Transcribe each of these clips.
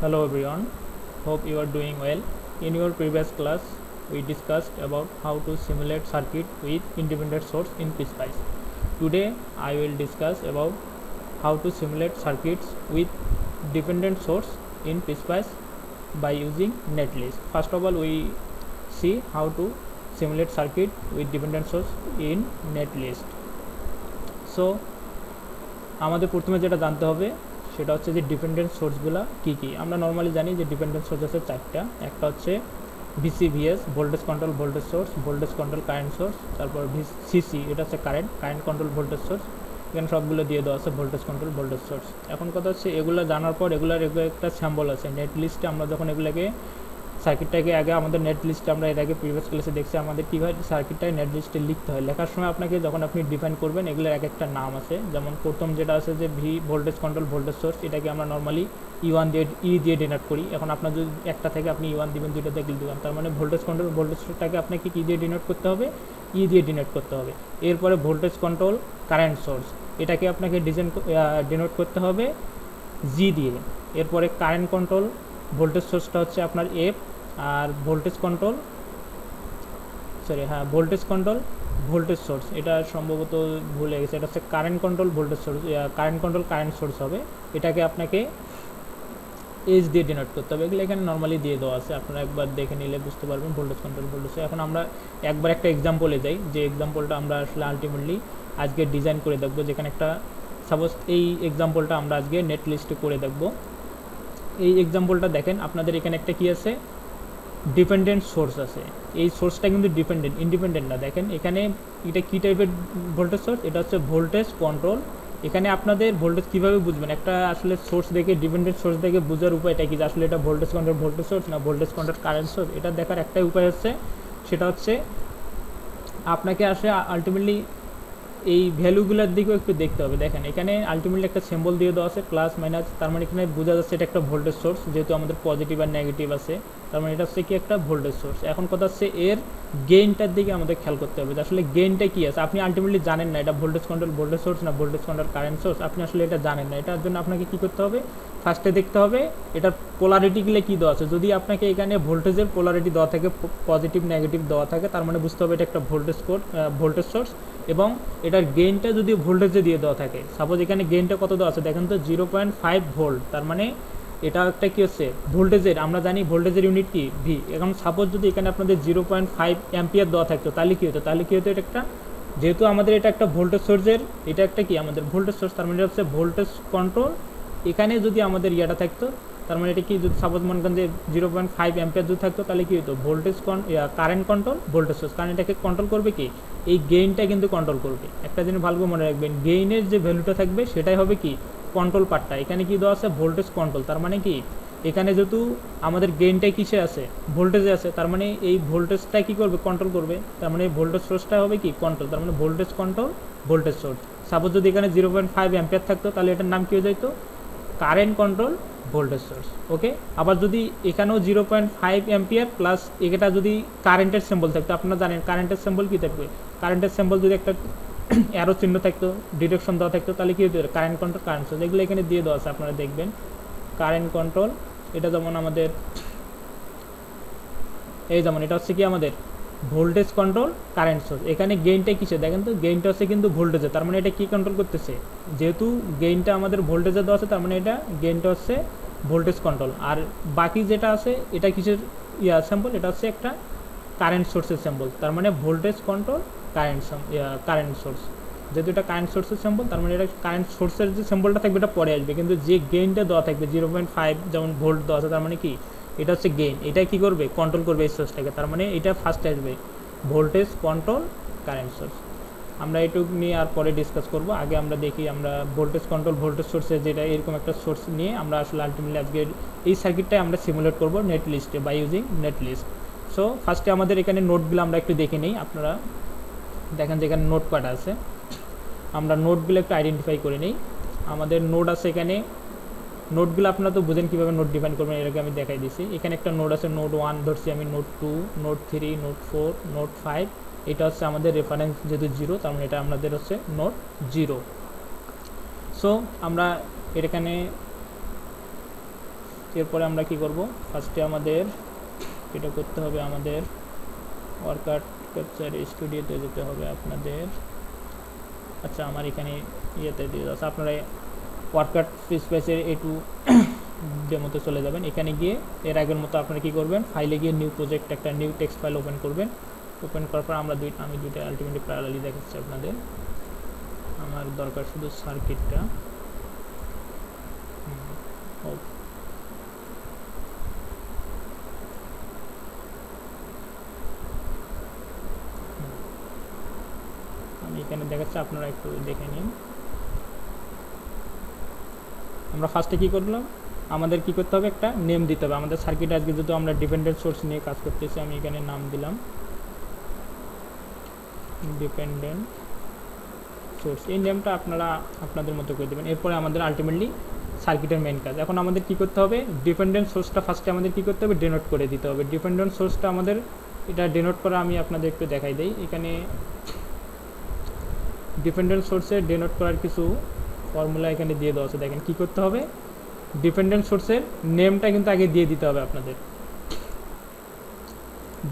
Hello everyone, hope you are doing well. In your previous class, we discussed about how to simulate circuit with independent source in PSpice. Today, I will discuss about how to simulate circuits with dependent source in PSpice by using netlist. First of all, we see how to simulate circuit with dependent source in netlist. So, আমাদের প্রথমে যেটা জানতে হবে সেটা হচ্ছে যে dependent সোর্সগুলো কী কী। আমরা normally জানি যে ডিপেন্ডেন্ট সোর্স আছে চারটা। একটা হচ্ছে VCVS, voltage control voltage source, voltage control current source, তারপর সিসি, এটা হচ্ছে কারেন্ট কন্ট্রোল ভোল্টেজ সোর্স। এখানে সবগুলো দিয়ে দেওয়া আছে ভোল্টেজ কন্ট্রোল ভোল্টেজ সোর্স। এখন কথা হচ্ছে এগুলো জানার পর এগুলো একটা স্যাম্বল আছে নেট লিস্টে। আমরা যখন এগুলোকে সার্কিটটাকে আগে আমাদের নেট লিস্টে আমরা এর আগে প্রিভিয়াস ক্লাসে দেখছি আমাদের কীভাবে সার্কিটটাকে নেট লিস্টে লিখতে হয়। লেখার সময় আপনাকে যখন আপনি ডিফাইন করবেন এগুলোর এক একটা নাম আছে। যেমন প্রথম যেটা আছে যে ভোল্টেজ কন্ট্রোল ভোল্টেজ সোর্স, এটাকে আমরা নর্মালি ই দিয়ে ডিনোট করি। এখন আপনার যদি একটা থেকে আপনি ই1 দিবেন, দুইটা থেকে দিবেন, তার মানে ভোল্টেজ কন্ট্রোল ভোল্টেজ সোর্সটাকে আপনাকে কী দিয়ে ডিনোট করতে হবে? দিয়ে ডিনোট করতে হবে। এরপরে ভোল্টেজ কন্ট্রোল কারেন্ট সোর্স, এটাকে আপনাকে ডিনোট করতে হবে জি দিয়ে। এরপরে কারেন্ট কন্ট্রোল ভোল্টেজ সোর্সটা হচ্ছে আপনার এফ, আর ভোল্টেজ কন্ট্রোল ভোল্টেজ সোর্স, এটা সম্ভবত ভুলে গেছে, এটা হচ্ছে current control voltage source, current source হবে। এটাকে আপনাকে এইচ দিয়ে ডিনোট করতে হবে। এগুলো এখানে নর্মালি দিয়ে দেওয়া আছে, আপনারা একবার দেখে নিলে বুঝতে পারবেন ভোল্টেজ কন্ট্রোল ভোল্টেজ। এখন আমরা একবার একটা এক্সাম্পলে যাই, যে এক্সাম্পলটা আমরা আসলে আলটিমেটলি আজকে ডিজাইন করে দেখবো। যেখানে একটা সাপোজ এই এক্সাম্পলটা আমরা আজকে নেট লিস্টে করে দেখবো। এই এক্সাম্পলটা দেখেন, আপনাদের এখানে একটা কি আছে? ডিপেন্ডেন্ট সোর্স আছে। এই সোর্সটা কিন্তু ইন্ডিপেন্ডেন্ট না। দেখেন এখানে এটা কী টাইপের ভোল্টেজ সোর্স? এটা হচ্ছে ভোল্টেজ কন্ট্রোল। এখানে আপনাদের ভোল্টেজ কীভাবে বুঝবেন? একটা আসলে সোর্স দেখে, ডিপেন্ডেন্ট সোর্স দেখে বোঝার উপায়টা কি, যে আসলে এটা ভোল্টেজ কন্ট্রোল ভোল্টেজ সোর্স না ভোল্টেজ কন্ট্রোল কারেন্ট সোর্স? এটা দেখার একটাই উপায় হচ্ছে, সেটা হচ্ছে আপনাকে আসলে আলটিমেটলি এই ভ্যালুগুলোর দিকেও একটু দেখতে হবে। দেখেন এখানে আলটিমেটলি একটা সিম্বল দিয়ে দেওয়া আছে প্লাস মাইনাস, তার মানে এখানে বোঝা যাচ্ছে এটা একটা ভোল্টেজ সোর্স। যেহেতু আমাদের পজিটিভ আর নেগেটিভ আছে, তার মানে এটা হচ্ছে কি একটা ভোল্টেজ সোর্স। এখন কথা হচ্ছে এর গেইনটার দিকে আমাদের খেয়াল করতে হবে, যে আসলে গেইনটা কী আছে। আপনি আলটিমেটলি জানেন না এটা ভোল্টেজ কন্ট্রোল ভোল্টেজ সোর্স না ভোল্টেজ কন্ট্রোল কারেন্ট সোর্স, আপনি আসলে এটা জানেন না। এটার জন্য আপনাকে কী করতে হবে? ফার্স্টে দেখতে হবে এটার পোলারিটিগুলো কী দেওয়া আছে। যদি আপনাকে এখানে ভোল্টেজের পোলারিটি দেওয়া থাকে, পজিটিভ নেগেটিভ দেওয়া থাকে, তার মানে বুঝতে হবে এটা একটা ভোল্টেজ সোর্স। এবং এটার গেইনটা যদি ভোল্টেজে দিয়ে দেওয়া থাকে, সাপোজ এখানে গেইনটা কত দেওয়া আছে দেখেন তো, 0.5 ভোল্ট, তার মানে এটা একটা কী হচ্ছে ভোল্টেজের, আমরা জানি ভোল্টেজের ইউনিট কি ভি। এখন সাপোজ যদি এখানে আপনাদের 0.5 অ্যাম্পিয়ার দেওয়া থাকতো, তাহলে কী হতো? এটা একটা, যেহেতু আমাদের এটা একটা ভোল্টেজ সোর্সের, এটা একটা কি আমাদের ভোল্টেজ সোর্স, তার মানে এটা হচ্ছে ভোল্টেজ কন্ট্রোল। এখানে যদি আমাদের ইয়াটা থাকতো, তার মানে এটা কি, যদি সাপোজ মনে করেন যে 0.5 অ্যাম্পিয়ার যদি থাকতো, তাহলে কী হতো? Current control voltage source. কারণ এটাকে কন্ট্রোল করবে কি, এই গেইনটা কিন্তু কন্ট্রোল করবে। একটা জিনিস ভালো করে মনে রাখবেন, গেইনের যে ভ্যালুটা থাকবে সেটাই হবে কি কন্ট্রোল পার্টটা। এখানে কি দেওয়া আছে? Voltage control. তার মানে কি এখানে যেহেতু আমাদের গেইনটাই কিসে আছে? ভোল্টেজে আছে, তার মানে এই ভোল্টেজটা কী করবে? কন্ট্রোল করবে। তার মানে ভোল্টেজ সোর্সটা হবে কি কন্ট্রোল, তার মানে voltage control voltage source. Suppose যদি এখানে 0.5 অ্যাম্পিয়ার থাকতো, তাহলে এটার নাম কী হয়ে যেত? Current control voltage source. Okay, আবার যদি এখানেও 0.5 অ্যাম্পিয়ার প্লাস এটা যদি কারেন্টের সিম্বল থাকতো, আপনারা জানেন কারেন্টের সিম্বল কী থাকবে? কারেন্টের সিম্বল যদি একটা অ্যারো চিহ্ন থাকতো, ডিরেকশন দেওয়া থাকতো, তাহলে কী হতো? Current control current source. এগুলো এখানে দিয়ে দেওয়া আছে, আপনারা দেখবেন কারেন্ট কন্ট্রোল। এটা যেমন আমাদের যেমন এটা হচ্ছে কি আমাদের ভোল্টেজ কন্ট্রোল কারেন্ট সোর্স। এখানে গেইনটা কিসে দেখেন তো? গেইনটা হচ্ছে কিন্তু ভোল্টেজে, তার মানে এটা কি কন্ট্রোল করতেছে? যেহেতু গেইনটা আমাদের ভোল্টেজে দেওয়া আছে, তার মানে এটা গেইনটা হচ্ছে ভোল্টেজ কন্ট্রোল। আর বাকি যেটা আছে এটা কিসের সিম্বল? এটা হচ্ছে একটা কারেন্ট সোর্সের সিম্বল, তার মানে ভোল্টেজ কন্ট্রোল কারেন্ট সোর্স। যেহেতু এটা কারেন্ট সোর্সের সিম্বল, তার মানে এটা কারেন্ট সোর্সের যে সিম্বলটা থাকবে এটা পরে আসবে, কিন্তু যে গেইনটা দেওয়া থাকবে 0.5 যেমন ভোল্ট দেওয়া আছে, তার মানে কি এটা হচ্ছে গেইন। এটা কি করবে? কন্ট্রোল করবে এই সোর্সটাকে, তার মানে এটা ফার্স্ট আসবে ভোল্টেজ কন্ট্রোল কারেন্ট সোর্স। আমরা এটুকু নিয়ে আর পরে ডিসকাস করব। আগে আমরা দেখি আমরা ভোল্টেজ কন্ট্রোল ভোল্টেজ সোর্সের যেটা এরকম একটা সোর্স নিয়ে আমরা আসলে আলটিমেটলি আজকে এই সার্কিটটাই আমরা সিমুলেট করব নেট লিস্টে by using net list. So ফার্স্টে আমাদের এখানে নোটগুলো আমরা একটু দেখে নিই। আপনারা দেখেন যে এখানে নোট কয়টা আছে, আমরা নোটগুলো একটু আইডেন্টিফাই করে নিই। আমাদের নোট আছে এখানে, নোটগুলো আপনারা তো বুঝেন কীভাবে নোট ডিফাইন করবেন, এর আগে আমি দেখাই দিছি। এখানে একটা নোট আছে, নোট 1 ধরছি আমি, নোট 2, নোট 3, নোট 4, নোট 5। এটা হচ্ছে আমাদের রেফারেন্স যেহেতু 0, তার মানে এটা আমাদের হচ্ছে নোট 0। সো আমরা এখানে এরপরে আমরা কি করব, ফার্স্টে আমাদের এটা করতে হবে, আমাদের ওয়ার্কার ক্যাপচার স্টুডিওতে যেতে হবে আপনাদের। আচ্ছা আমার এখানে ইয়েতে দিয়ে যাচ্ছে, আপনারা ওয়ার্কার স্পেসের A2 ডেমোতে চলে যাবেন। এখানে গিয়ে এর আগের মতো আপনারা কী করবেন, ফাইলে গিয়ে নিউ প্রজেক্ট একটা নিউ টেক্সট ফাইল ওপেন করবেন। ওপেন করার পর আমি দুইটা আলটিমেটলি প্যারালালি দেখাচ্ছি আপনাদের। আমার দরকার শুধু সার্কিটটা। আমি এখানে দেখাচ্ছি, আপনারা একটু দেখে নিন। আমরা ফার্স্টে কী করলাম, আমাদের কি করতে হবে, একটা নেম দিতে হবে আমাদের সার্কিট। আজকে যেহেতু আমরা ডিপেন্ডেন্ট সোর্স নিয়ে কাজ করতেছি, আমি এখানে নাম দিলাম ডিপেন্ডেন্ট সোর্স। এই নেমটা আপনারা আপনাদের মতো করে দেবেন। এরপরে আমাদের আলটিমেটলি সার্কিটের মেন কাজ। এখন আমাদের কি করতে হবে, ডিপেন্ডেন্ট সোর্সটা ফার্স্টে আমাদের কি করতে হবে, ডেনোট করে দিতে হবে। ডিপেন্ডেন্ট সোর্সটা আমাদের এটা ডেনোট করা আমি আপনাদের একটু দেখাই দিই। এখানে ডিপেন্ডেন্ট সোর্সে ডেনোট করার কিছু ফর্মুলা এখানে দিয়ে দেওয়া আছে। দেখেন কী করতে হবে, ডিপেন্ডেন্ট সোর্সের নেমটা কিন্তু আগে দিয়ে দিতে হবে আপনাদের।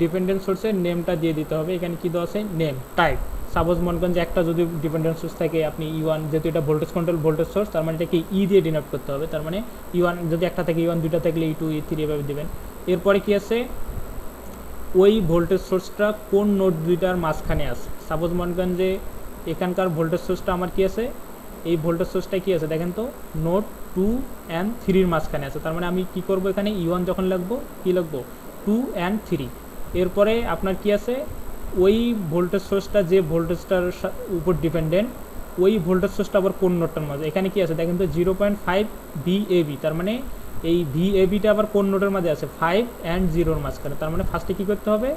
ডিপেন্ডেন্ট সোর্সের নেমটা দিয়ে দিতে হবে। এখানে কী দেওয়া আছে, নেম টাইপ। সাপোজ মনে করেন যে একটা যদি ডিপেন্ডেন্ট সোর্স থাকে, আপনি E1, যেহেতু এটা ভোল্টেজ কন্ট্রোল ভোল্টেজ সোর্স, তার মানে এটাকে ই দিয়ে ডিনোট করতে হবে। তার মানে E1 যদি একটা থাকে, E1 দুইটা থাকলে E2 E3 এভাবে দেবেন। এরপরে কি আছে, ওই ভোল্টেজ সোর্সটা কোন নোড দুইটার মাঝখানে আছে। সাপোজ মনে করেন যে এখানকার ভোল্টেজ সোর্সটা আমার কি আছে, এই ভোল্টেজ সোর্সটা কি আছে দেখেন তো, নোড 2 and 3 মাঝখানে আছে। তার মানে আমি কি করব, এখানে E1 যখন লাগবো কি লাগবো, 2 and 3। এরপরে আপনার কি আছে, ওই ভোল্টেজ সোর্সটা যে ভোল্টেজটার উপর ডিপেন্ডেন্ট, ওই ভোল্টেজ সোর্সটা আবার কোন নোডটার মাঝে, এখানে কি আছে দেখেন তো 0.5 VAB। তার মানে এই VABটা আবার কোন নোডের মাঝে আছে, 5 and 0 মাঝখানে। তার মানে ফার্স্টে কী করতে হবে,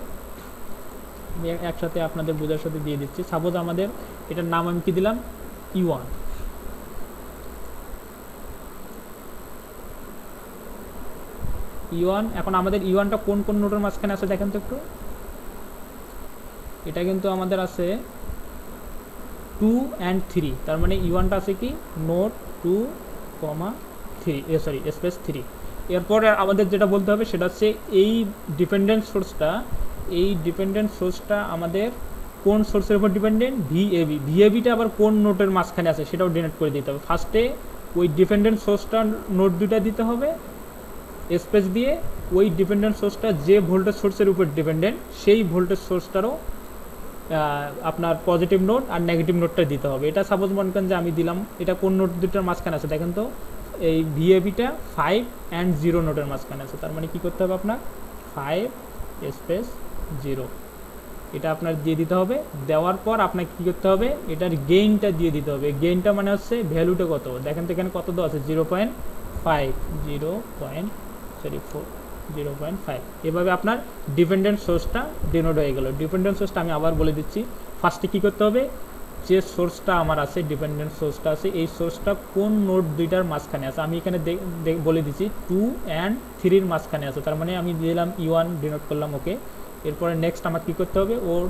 আমি একসাথে আপনাদের বোঝার সাথে দিয়ে দিচ্ছি। সাপোজ আমাদের এটার নাম আমি কি দিলাম, E1। E1, এখন আমাদের E1টা কোন কোন নোডের মাঝখানে আছে দেখেন তো একটু। এটা কিন্তু আমাদের আছে 2 and 3। তার মানে E1টা আছে কি, নোড 2, 3 স্পেস 3। এরপরে আমাদের যেটা বলতে হবে সেটা হচ্ছে এই ডিপেন্ডেন্ট সোর্সটা আমাদের কোন সোর্সের উপর ডিপেন্ডেন্ট, VABটা আবার কোন নোডের মাঝখানে আছে সেটাও ডিনোট করে দিতে হবে। ফার্স্টে ওই ডিপেন্ডেন্ট সোর্সটা নোড দুটা দিতে হবে, স্পেস দিয়ে ওই ডিপেন্ডেন্ট সোর্সটা যে ভোল্টেজ সোর্সের উপর ডিপেন্ডেন্ট, সেই ভোল্টেজ সোর্সটারও আপনার পজিটিভ নোড আর নেগেটিভ নোডটা দিতে হবে। এটা সাপোজ মনে করেন যে আমি দিলাম, এটা কোন নোড দুটার মাঝখানে আছে দেখেন তো, এই VABটা 5 and 0 নোডের মাঝখানে আছে। তার মানে কী করতে হবে, আপনার 5 স্পেস 0 এটা আপনার দিয়ে দিতে হবে। দেওয়ার পর আপনাকে কী করতে হবে, এটার গেইনটা দিয়ে দিতে হবে। গেইনটা মানে হচ্ছে ভ্যালুটা কত, দেখেন তো এখানে কত দেওয়া আছে, 0.5। এভাবে আপনার ডিপেন্ডেন্ট সোর্সটা ডিনোট হয়ে গেল। ডিপেন্ডেন্ট সোর্সটা আমি আবার বলে দিচ্ছি, ফার্স্টে কী করতে হবে, যে সোর্সটা আমার আছে, ডিপেন্ডেন্ট সোর্সটা আছে, এই সোর্সটা কোন নোড দুইটার মাঝখানে আছে। আমি এখানে বলে দিচ্ছি 2 and 3 মাঝখানে আছে। তার মানে আমি দিলাম E1 ডিনোট করলাম, ওকে। এরপরে নেক্সট আমার কী করতে হবে, ওর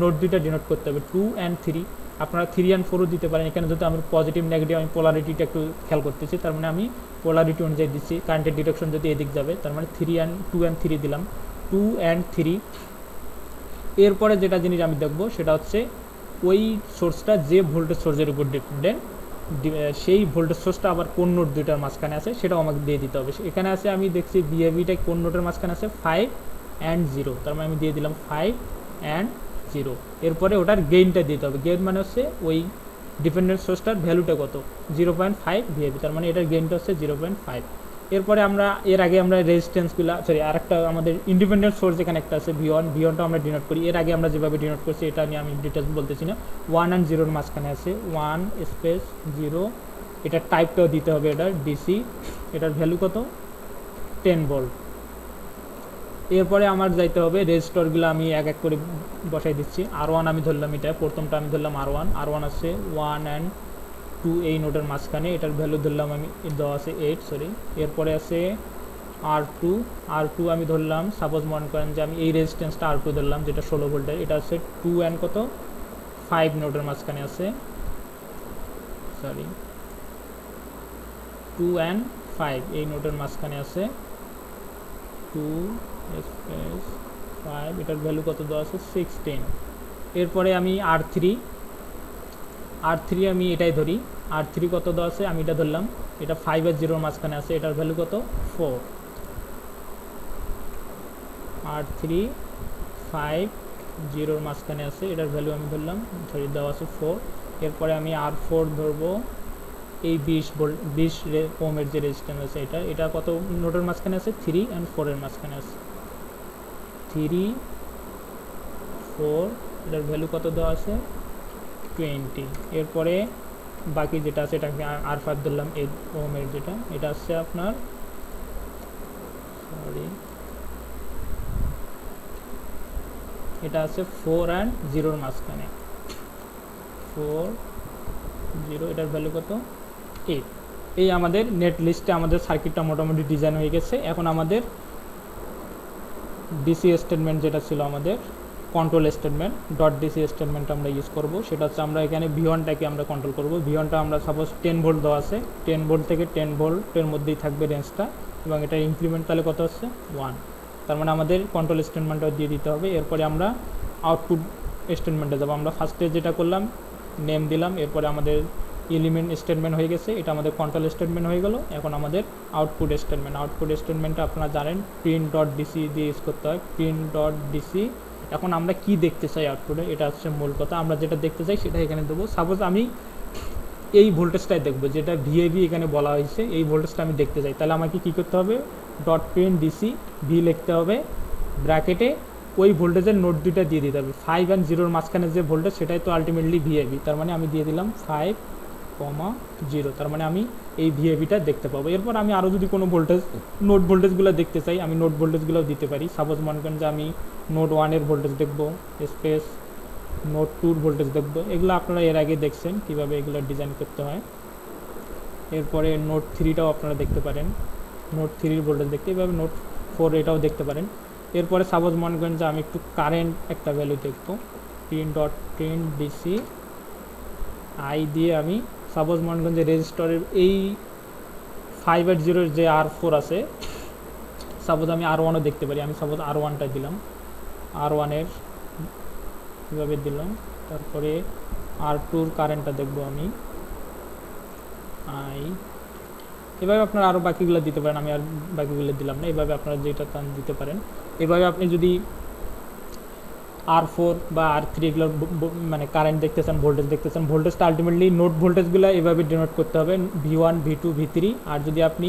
নোড দুইটা ডিনোট করতে হবে, 2 and 3। আপনারা 3 and 4ও দিতে পারেন। এখানে যদি আমার পজিটিভ নেগেটিভ, আমি পোলারিটিটা একটু খেয়াল করতেছি। তার মানে আমি পোলারিটি অনুযায়ী দিচ্ছি, কারেন্টের ডিরেকশন যদি এদিক যাবে, তার মানে 2 and 3 দিলাম, 2 and 3। এরপরে যেটা জিনিস আমি দেখবো সেটা হচ্ছে ওই সোর্সটা যে ভোল্টেজ সোর্সের উপর ডিপেন্ডেন্ট, সেই ভোল্টেজ সোর্সটা আবার কোন নোড দুইটার মাঝখানে আছে সেটাও আমাকে দিয়ে দিতে হবে। এখানে আছে আমি দেখছি VABটা কোন নোডের মাঝখানে আছে, 5 and 0। তার মানে আমি দিয়ে দিলাম 5 and 0। এরপরে ওটার গেইনটা দিতে হবে। গেইন মানে হচ্ছে ওই ডিপেন্ডেন্ট সোর্সটার ভ্যালুটা কত, 0.5 VAB। তার মানে এটার গেইনটা হচ্ছে 0.5। এরপরে আমরা এর আগে আমরা রেজিস্ট্যান্সগুলো, আরেকটা আমাদের ইন্ডিপেন্ডেন্ট সোর্স এখানে একটা আছে V1টা আমরা ডিনোট করি। এর আগে আমরা যেভাবে ডিনোট করছি এটা নিয়ে আমি ডিটেলস বলতেছি না। 1 and 0 মাঝখানে আছে, 1 স্পেস 0। এটার টাইপটাও দিতে হবে, এটার DC। এটার ভ্যালু কত, 10 ভোল্ট। এরপরে আমার যাইতে হবে রেজিস্টরগুলো আমি এক এক করে বসাই দিচ্ছি। R1 আমি ধরলাম, এটা প্রথমটা আমি ধরলাম R1 আছে 1 and 2 এই নোটের মাঝখানে, এটার ভ্যালু ধরলাম আমি, দেওয়া আছে 8। এরপরে আছে R2 আমি ধরলাম, সাপোজ মনে করেন যে আমি এই রেজিস্ট্যান্সটা R2 ধরলাম, যেটা 16 ভোল্টের। এটা আছে 2 and 5 নোটের মাঝখানে আছে, 2 and 5 এই নোটের মাঝখানে আছে 2 স্পেস 5, এটার ভ্যালু কত দেওয়া আছে 16। এরপরে আমি R3 আমি এটাই ধরি, R3 কত দেওয়া আছে আমি এটা ধরলাম, এটা 5 আর 0 মাঝখানে আছে, এটার ভ্যালু কত 4। R3 5 0 মাঝখানে আছে, এটার ভ্যালু আমি ধরলাম, সরি দেওয়া আছে 4। এরপরে আমি R4 ধরবো, এই 20 ওহমের যে রেজিস্ট্যান্স আছে এটা কত নোটের মাঝখানে আছে 3 অ্যান্ড 4 এর মাঝখানে আছে 3 4, এটার ভ্যালু কত দেওয়া আছে 20। এরপরে বাকি যেটা আছে এটাকে R5 ধরলাম, 8 ওহমের যেটা, এটা আছে আপনার এটা আছে 4 অ্যান্ড 0 মাঝখানে 4 0, এটার ভ্যালু কত 8। এই আমাদের নেট লিস্টে আমাদের সার্কিটটা মোটামুটি ডিজাইন হয়ে গেছে। এখন আমাদের ডিসি স্টেটমেন্ট যেটা ছিল আমাদের control statement, dot DC statement আমরা ইউজ করব। সেটা হচ্ছে আমরা এখানে V1টাকে আমরা কন্ট্রোল করব। V1টা আমরা সাপোজ 10 ভোল্ট দেওয়া আছে, 10 ভোল্ট থেকে 10 ভোল্টের মধ্যেই থাকবে রেঞ্জটা, এবং এটা ইনক্রিমেন্ট তাহলে কত হচ্ছে 1, তার মানে আমাদের কন্ট্রোল স্টেটমেন্টটা দিয়ে দিতে হবে। এরপরে আমরা আউটপুট স্টেটমেন্টে যাব। আমরা ফার্স্টে যেটা করলাম নেম দিলাম, এরপরে আমাদের এলিমেন্ট স্টেটমেন্ট হয়ে গেছে, এটা আমাদের কন্ট্রোল স্টেটমেন্ট হয়ে গেল। এখন আমাদের আউটপুট স্টেটমেন্টটা আপনারা জানেন প্রিন্ট ডট ডিসি দিয়ে ইউজ করতে হয়, প্রিন্ট ডট ডিসি। এখন আমরা কি দেখতে চাই আউটপুটে, এটা হচ্ছে মূল কথা। আমরা যেটা দেখতে চাই সেটা এখানে দেবো। সাপোজ আমি এই ভোল্টেজটাই দেখবো, যেটা ভিএভি এখানে বলা হয়েছে, এই ভোল্টেজটা আমি দেখতে চাই, তাহলে আমাকে কী করতে হবে, ডট প্রিন্ট ডিসি ভি লিখতে হবে, ব্র্যাকেটে ওই ভোল্টেজের নোট দুইটা দিয়ে দিতে হবে। 5 অ্যান্ড 0 মাঝখানে যে ভোল্টেজ সেটাই তো আলটিমেটলি ভিএভি, তার মানে আমি দিয়ে দিলাম 5, 0, তার মানে আমি এই ভিএভিটা দেখতে পাবো। এরপর আমি আরও যদি কোনো ভোল্টেজ নোট ভোল্টেজগুলো দেখতে চাই, আমি নোট ভোল্টেজগুলোও দিতে পারি। সাপোজ মনে করেন যে আমি নোট 1-এর ভোল্টেজ দেখবো, স্পেস নোট 2-র ভোল্টেজ দেখবো। এগুলো আপনারা এর আগে দেখছেন কীভাবে এগুলো ডিজাইন করতে হয়। এরপরে নোট 3টাও আপনারা দেখতে পারেন, নোট 3-র ভোল্টেজ দেখতে, এইভাবে নোট 4 এটাও দেখতে পারেন। এরপরে সাপোজ মনে করেন যে আমি একটু কারেন্ট একটা ভ্যালু দেখবো, print dot print DC I দিয়ে আমি সাপোজ মনে করেন যে রেজিস্টরের এই 5 আর 0-এর যে R4 আছে, সাপোজ আমি R1ও দেখতে পারি, আমি সাপোজ R1টা দিলাম, R1-এর কীভাবে দিলাম। তারপরে R2-র কারেন্টটা দেখবো আমি আই, এভাবে আপনারা আরও বাকিগুলো দিতে পারেন, আমি আর বাকিগুলো দিলাম না, এভাবে আপনারা যেটা চান দিতে পারেন। এভাবে আপনি যদি R4 বা R3 এগুলোর মানে কারেন্ট দেখতে চান, ভোল্টেজ দেখতে চান, ভোল্টেজটা আলটিমেটলি নোট ভোল্টেজগুলো এভাবে ডিনোট করতে হবে, V1 V2 V3। আর যদি আপনি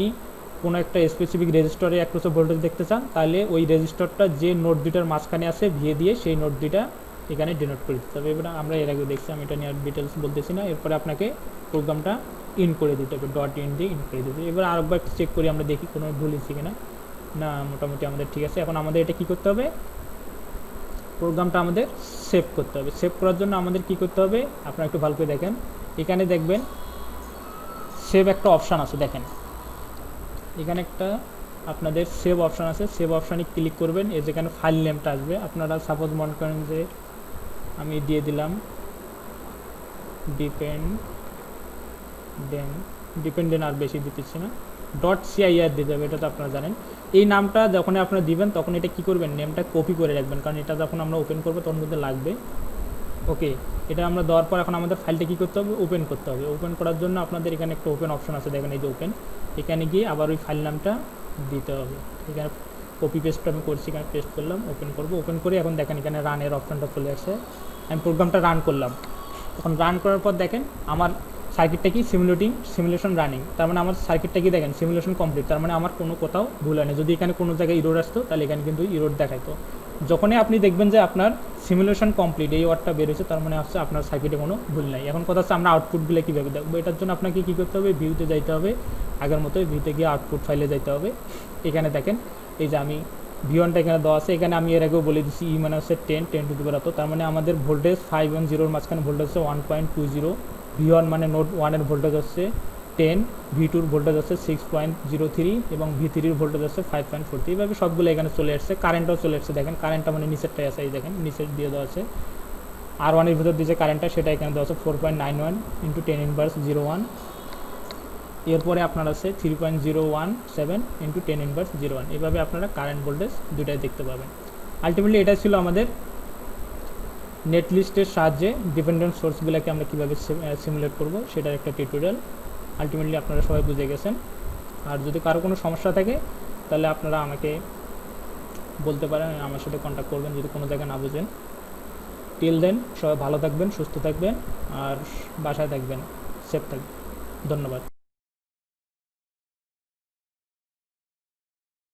কোনো একটা স্পেসিফিক রেজিস্টরে একটু ভোল্টেজ দেখতে চান, তাহলে ওই রেজিস্টরটা যে নোট দুইটার মাঝখানে আছে ভিএ দিয়ে সেই নোট দুইটা এখানে ডিনোট করে দিতে হবে। এবার আমরা এর আগে দেখছি, আমি এটা নিয়ে আর ডিটেলস বলতেছি না। এরপরে আপনাকে প্রোগ্রামটা ইন করে দিতে হবে, ডট ইন দিয়ে ইন করে দিতে হবে। এবার আরেকবার চেক করি আমরা, দেখি কোনো ভুল হয়েছে কিনা, না মোটামুটি আমাদের ঠিক আছে। এখন আমাদের এটা কী করতে হবে, প্রোগ্রামটা আমাদের সেভ করতে হবে। সেভ করার জন্য আমাদের কি করতে হবে, আপনারা একটু ভালো করে দেখেন, এখানে দেখবেন সেভ একটা অপশান আছে, দেখেন এখানে একটা আপনাদের সেভ অপশান আছে, সেভ অপশানে ক্লিক করবেন, এই যেখানে ফাইল নেমটা আসবে। আপনারা সাপোজ মনে করেন যে আমি দিয়ে দিলাম ডিপেন্ডেন্ট, আর বেশি দিতেছি না, .cir দিতে হবে, এটা তো আপনারা জানেন। এই নামটা যখন আপনারা দিবেন তখন এটা কি করবেন, নেমটা কপি করে রাখবেন, কারণ এটা যখন আমরা ওপেন করবো তখন কিন্তু লাগবে। ওকে, এটা আমরা দেওয়ার পর এখন আমাদের ফাইলটা কী করতে হবে, ওপেন করতে হবে। ওপেন করার জন্য আপনাদের এখানে একটা ওপেন অপশন আছে, দেখেন এই যে ওপেন, এখানে গিয়ে আবার ওই ফাইল নামটা দিতে হবে। এখানে কপি পেস্ট আমি করছি, এখানে পেস্ট করলাম, ওপেন করবো। ওপেন করে এখন দেখেন এখানে রানের অপশানটা চলে আসে, আমি প্রোগ্রামটা রান করলাম। এখন রান করার পর দেখেন আমার সার্কিটটা কি সিমুলেশন রানিং, তার মানে আমার সার্কিটটা কি দেখেন সিমুলেশন কমপ্লিট, তার মানে আমার কোনো কোথাও ভুল হয়নি। যদি এখানে কোনো জায়গায় ইরোর আসতো তাহলে এখানে কিন্তু ইরোর দেখাইতো। যখনই আপনি দেখবেন যে আপনার সিমুলেশন কমপ্লিট এই ওয়ার্ডটা বেরোচ্ছে, তার মানে হচ্ছে আপনার সার্কিটে কোনো ভুল নাই। এখন কথা হচ্ছে আমরা আউটপুটগুলো কীভাবে দেখবো, এটার জন্য আপনাকে কী করতে হবে, ভিউতে যাইতে হবে, আগের মতোই ভিউতে গিয়ে আউটপুট ফাইলে যাইতে হবে। এখানে দেখেন এই যে আমি V1টা এখানে দেওয়া আছে, এখানে আমি এর আগেও বলে দিচ্ছি ই মানে হচ্ছে 10 টু দি পাওয়ার এত, তার মানে আমাদের ভোল্টেজ 5 এবং 0-এর মাঝখানে ভোল্টেজ হচ্ছে 1.20, V1 মানে নোট 1-এর ভোল্টেজ হচ্ছে 10, V2-র ভোল্টেজ হচ্ছে 6.03 এবং V3-র ভোল্টেজ হচ্ছে 5.40। এইভাবে সবগুলো এখানে চলে আসছে, কারেন্টটাও চলে আসছে, দেখেন কারেন্টটা মানে নিচেরটাই আছে, এই দেখেন নিচের দিয়ে দেওয়া আছে। R1-এর ভিতর দিয়ে যে কারেন্টটা সেটা এখানে দেওয়া আছে 4.91 × 10⁻01। এরপরে আপনার আছে 3.017 ইন্টু 10^01, এভাবে আপনারা কারেন্ট ভোল্টেজ দুটাই দেখতে পাবেন। আলটিমেটলি এটা ছিল আমাদের নেট লিস্টের সাহায্যে ডিপেন্ডেন্ট সোর্সগুলোকে আমরা কীভাবে সিমুলেট করব সেটার একটা টিউটোরিয়াল। আলটিমেটলি আপনারা সবাই বুঝে গেছেন। আর যদি কারো কোনো সমস্যা থাকে তাহলে আপনারা আমাকে বলতে পারেন, আমার সাথে কন্ট্যাক্ট করবেন যদি কোনো জায়গায় না বুঝেন। টিল দেন সবাই ভালো থাকবেন, সুস্থ থাকবেন, আর বাসায় থাকবেন, সেফ থাকবেন। ধন্যবাদ।